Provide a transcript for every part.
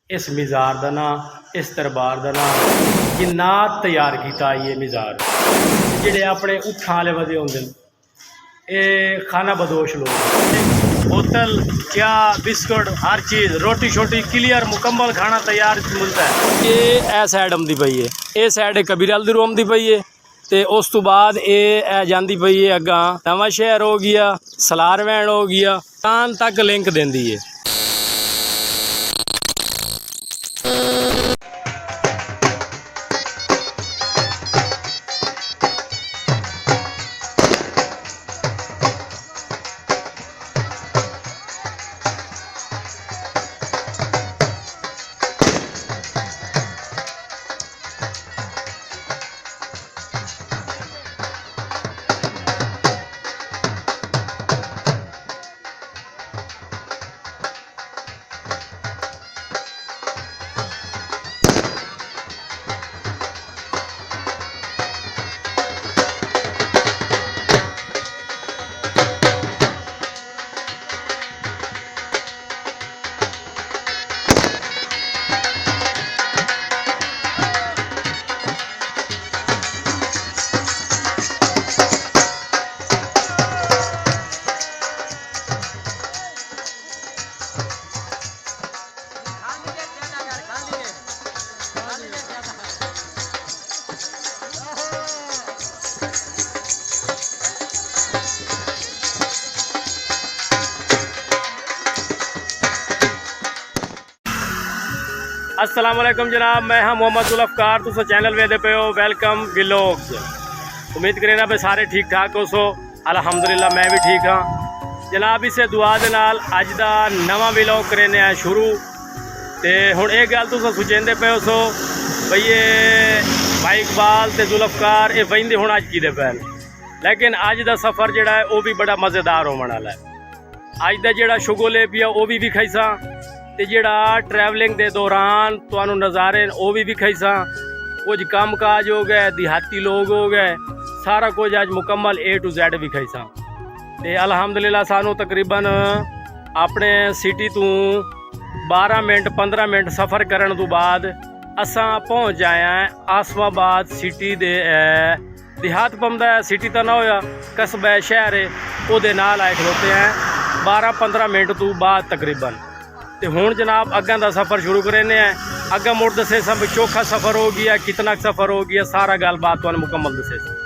इस मिज़ार का नाम, इस दरबार का नाम जिन्नात तैयार किया। ये मिज़ार जोड़े अपने उठां वाले बंदे होंगे, ये खाना बदोश लोग, बोतल क्या बिस्कुट हर चीज़ रोटी छोटी क्लियर मुकम्मल खाना तैयार मिलता है। ये साइड आती पई है, ये साइड कबीर वाल दी रूम दी पई है, तो उस तो बाद ये जाती पई है अग्गा नवा शहर हो गया, सलार वैन हो गया, कान तक लिंक देंदी है। अस्सलाम वालेकुम जनाब, मैं हाँ मोहम्मद जुल्फ़कार, तुम चैनल वेदे पे हो वेलकम व्लॉग्स। उम्मीद करें भी सारे ठीक ठाक हो सो। अल्हम्दुलिल्लाह मैं भी ठीक हाँ जनाब। इसे दुआ दे नाल अज दा नवा व्लॉग करेने है शुरू। तो हुण ये गल तुम सोचेंदे पे हो सो बई ये भाई इकबाल ते जुल्फ़कार ये बहिंदे हुण अज कीदे पैन, लेकिन अज दा सफ़र जिहड़ा है वह भी बड़ा मज़ेदार होने वाला है। अज दा जिहड़ा शुगोले पिया वह भी विखाईसा, ते जिहड़ा ट्रैवलिंग के दौरान तुहानू नज़ारे वो भी विखाईसा, कुछ काम काज हो गए, देहाती लोग हो गए, सारा कुछ अज मुकम्मल A to Z विखाईसा। ते अल्हम्दुलिल्लाह सानू तकरीबन अपने सिटी तो 12 मिनट 15 मिनट सफ़र करने तो बाद असा पहुँच जाए हैं आसमाबाद सिटी दे। देहात पमदा है, सिटी तो ना होया, कस्बा है, शहर है, वो नाल आए खलोते हैं 12-15 मिनट तो बाद तकरीबन। तो हुण जनाब अग्गां दा सफ़र शुरू करेने हैं। अग्गा मुड़ दसे सब चौखा सफ़र हो गया, कितना सफ़र हो गया, सारा गलबात तुहानू मुकम्मल दसे।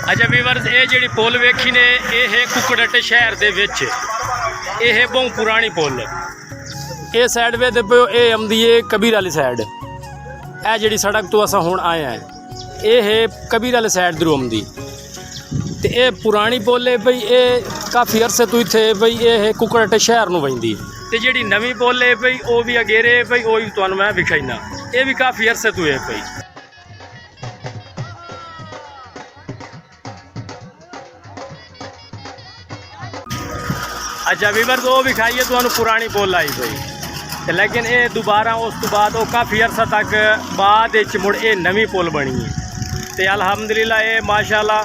अच्छा वीवर्स, ये जी पुल वेखी ने यह है कुकड़टे शहर के विच, यह बहुत पुरानी पुल। ये साइड वे पे ये आती है कबीर वाली साइड। यह जी सड़क तो असा हुण आए हैं, ये है कबीर वाले साइड दरू आती। तो ये पुरानी पुल है बई, ये काफ़ी अरसे तो इत्थे बई ये है कुकड़टे शहर नूं वहिंदी। तो जी नवी पुल है बई वो भी अगेरे बई, वो भी तुहानूं मैं विखाईना, ये भी काफ़ी अरसे तो है बई। अच्छा वीवर तो भी खाइए तो पुरानी पुल आई पई, लेकिन ये दोबारा उस तो बाद काफ़ी अरसा तक बाद मुड़ ये नवी पुल बनी है। तो अलहमदुलिल्लाह ये माशाल्लाह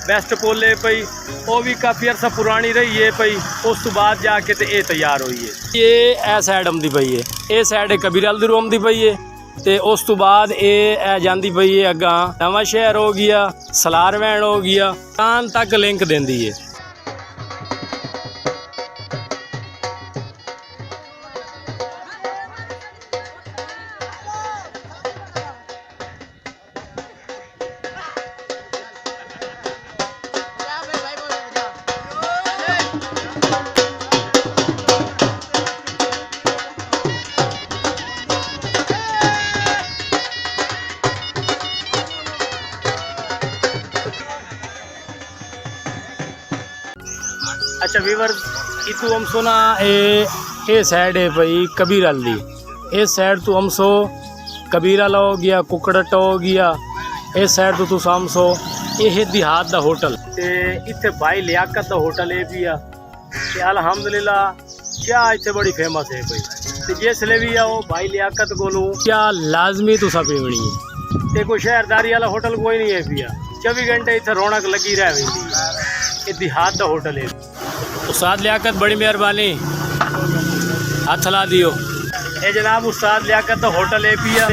बेस्ट पुल है पई, वो भी काफ़ी अरसा पुरानी रही है पई। उस तो बाद जाके तो ये तैयार हुई है। ये ए साइड आती पई है, ये साइड कबीरल दी रोम दी पई है। तो उस तो बाद ये जाती पई है अग्गा नवा शहर हो गया, सलार वैन हो गया, कान तक लिंक देंदी है। अच्छा वीवर्स इतू हम सो ना ये साइड है भाई कबीरल दी, इस साइड तो हम सो कबीरल हो गया, कुकड़ट हो गया। इस साइड तो तुम हम सो ये देहात दा होटल ते इत्थे भाई लियाकत दा होटल है भी आ। अलहमदुलिल्लाह क्या इतने बड़ी फेमस है भाई। तो जिसले भी आओ भाई लियाकत कोलू क्या लाजमी तुसा पीवनी है। ते कोई शहरदारी वाला होटल कोई नहीं है पिया, 24 घंटे इतने रौनक लगी रह वेंदी है। ये देहात दा होटल है। उस्ताद लियाकत बड़ी मेहरबानी, हाथ ला दियो। ये जनाब उस्ताद लियाकत दा होटल है पिया।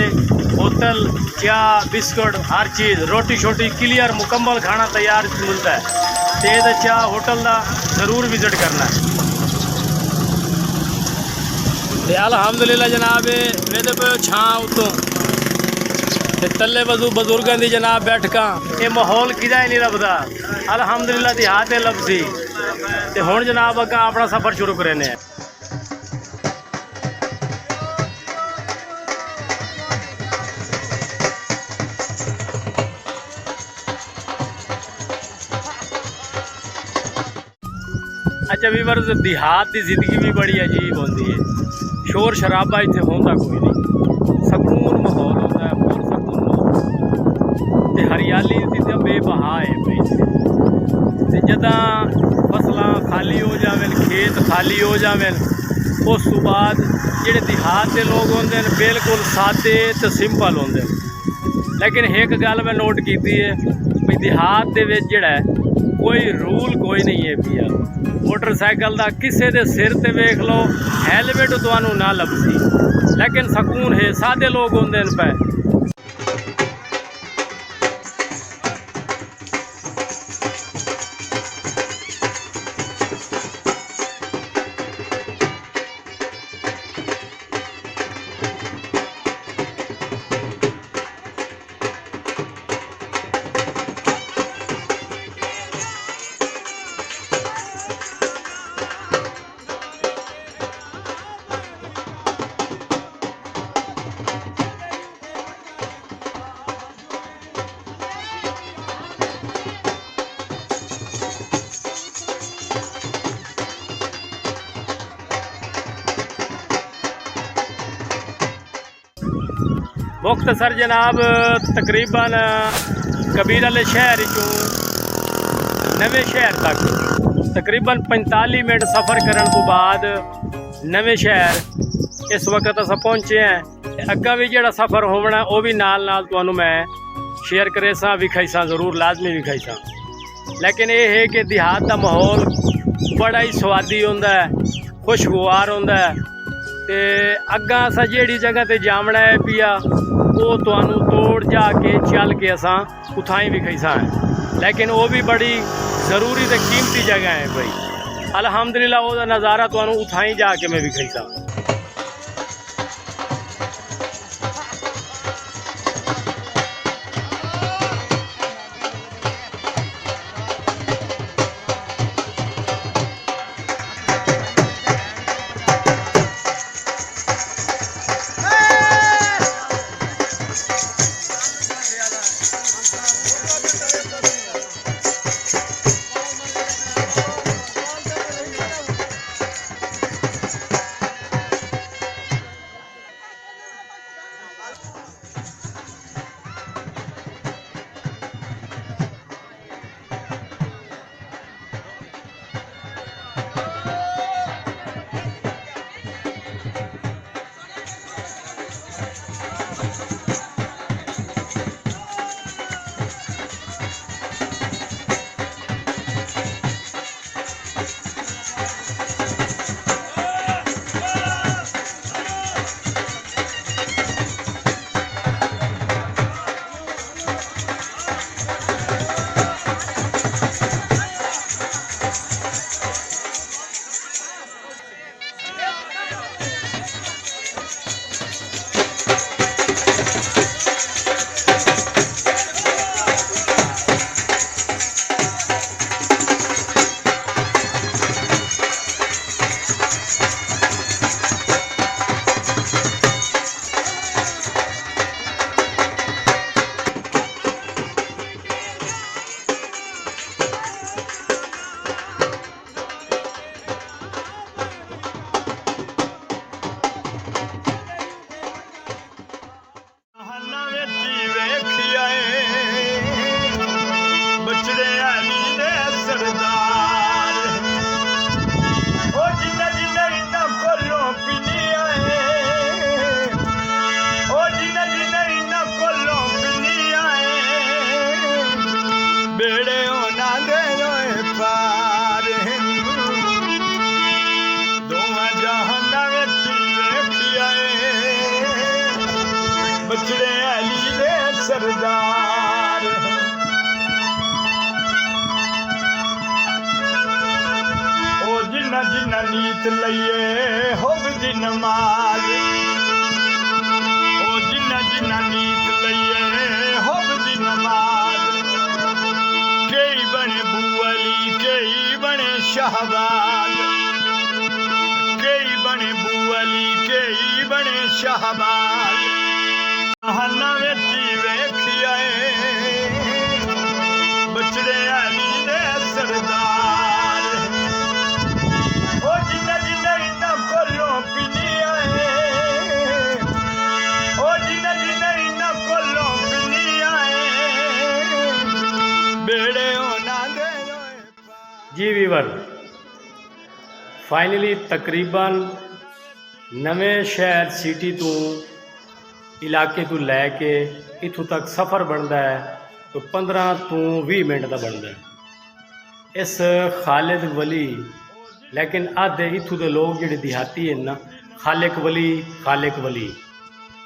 होटल क्या बिस्कुट हर चीज़ रोटी शोटी क्लियर मुकम्मल खाना तैयार मिलता है। तेज अच्छा होटल का ज़रूर विजिट करना है। अलहमदुलिल्लाह जनाब मेरे पे छां उतों तले बजुर्गों की जनाब बैठका ये माहौल किदा ही नहीं लभदा। अलहमदुलिल्लाह देहात लभसी ते हुण जनाब अग्गा अपना सफ़र शुरू करने। अच्छा वीवर्स देहात की जिंदगी भी बड़ी अजीब होती है। शोर शराबा इतने होता कोई नहीं, सकून माहौल होता है, बहुत सकून माहौल ते हरियाली तो बेबहा है भाई। जदा फसलां खाली हो जावन, खेत खाली हो जावन, उस तो बाद जेडे देहात के लोग होंदे ने बिल्कुल सादे ते सिंपल होंदे। लेकिन एक गल मैं नोट की है भी देहात दे विच जेड़ा कोई रूल कोई नहीं है पिया। मोटरसाइकिल का किसी के सिर ते वेख लो हेलमेट तुहानू ना लभसी, लेकिन सकून है सादे लोग होंदे न पे। मुख्तसर जनाब तकरीबन कबीरल शहर चों नवे शहर तक तकरीबन 45 मिनट सफ़र करने तो बाद नवे शहर इस वक्त अस पहुँचे हैं। अग्गा भी जो सफ़र होना वो भी नाल नाल तुहानू मैं शेयर करे सा विखाई सा, ज़रूर लाजमी विखाई सा। लेकिन ये है कि देहात का माहौल बड़ा ही स्वादी होंदा है, खुशगवार होंदा है। ते अग्गा असा जेड़ी जगह ते जामना है पिया वो तुहानू तोड़ जाके चल के असा उठाई भी खईसा है। लेकिन वो भी बड़ी ज़रूरी ते कीमती जगह है भाई। अलहमदुलिल्लाह वो नज़ारा तुहानू उठाई जाके मैं भी खईसा। बचड़े अली दे सरदार ओ जिन्ना जिन्ना नीत लइए होब दी नमाज ओ जिन्ना जिन्ना नीत लइए होब दी नमाज कई बने बुअली कई बने शहबाज कई बने बुअली कई बने शहबाज नवे वेखिया बचड़े अली दे सरदार ओ जिन्ना जिन्ना इन्ना कोलों पिनिया ओ जिन्ना जिन्ना इन्ना कोलों पिनिया बेड़े होना दे जी वीवर फाइनली तकरीबन नवे शहर सिटी तो इलाके तो लैके इथों तक सफ़र बनता है तो 15 तो 20 मिनट का बनता है। इस खालिद वली लेकिन आधे इथों के लोग जिहड़े देहाती हैं ना खालिक वली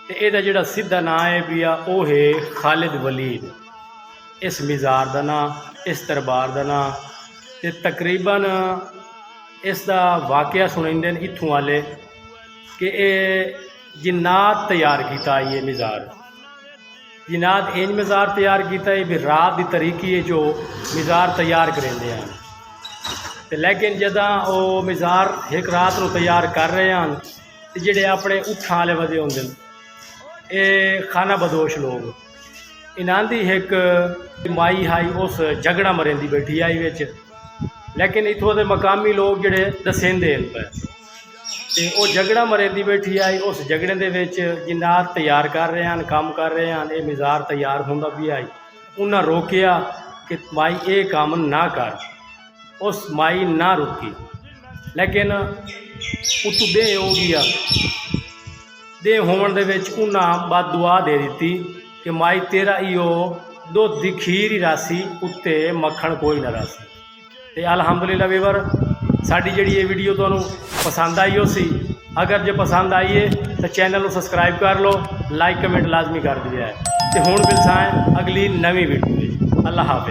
ते इहदा जिहड़ा सीधा नाम है भी वो है खालिद वली। इस मज़ार का नाम इस दरबार का नाम ते तकरीबन इसका वाकया सुनाइंदे इत्थों वाले कि जिन्नात तैयार किया ये मज़ार जिन्नात इंज मज़ार तैयार किया भी रात की तरीकी है जो मज़ार तैयार करेंदे हैं ते लेकिन जदा वो मज़ार एक रात को तैयार कर रहे हैं तो जिहड़े अपने उठां वाले वधे होंदे ये खाना बदोश लोग इन्हां दी एक माई हाई उस झगड़ा मरेंदी बैठी आई विच लेकिन इत्थों के मकामी लोग जिहड़े दसेंदे पे ते वो झगड़ा मरेंदी बैठी आई उस झगड़े दे विच जिन्नात तैयार कर रहे हैं काम कर रहे हैं ये मज़ार तैयार होंदा भी आई उन्हें रोकिया कि माई ये काम ना कर उस माई ना रुकी लेकिन उतों दे हो गया दे होने दे विच उन्हें बद दुआ दे दी कि माई तेरा इो दुध की खीर ही रासी उत्ते मक्खण कोई ना रासी। तो अलहमदुलिल्लाह वीवर साड़ी जी ये वीडियो तो पसंद आई हो सी अगर जो पसंद आई है तो चैनल को सबसक्राइब कर लो लाइक कमेंट लाजमी कर दिया है तो हुण मिलसां अगली नवी वीडियो। अल्लाह हाफिज़।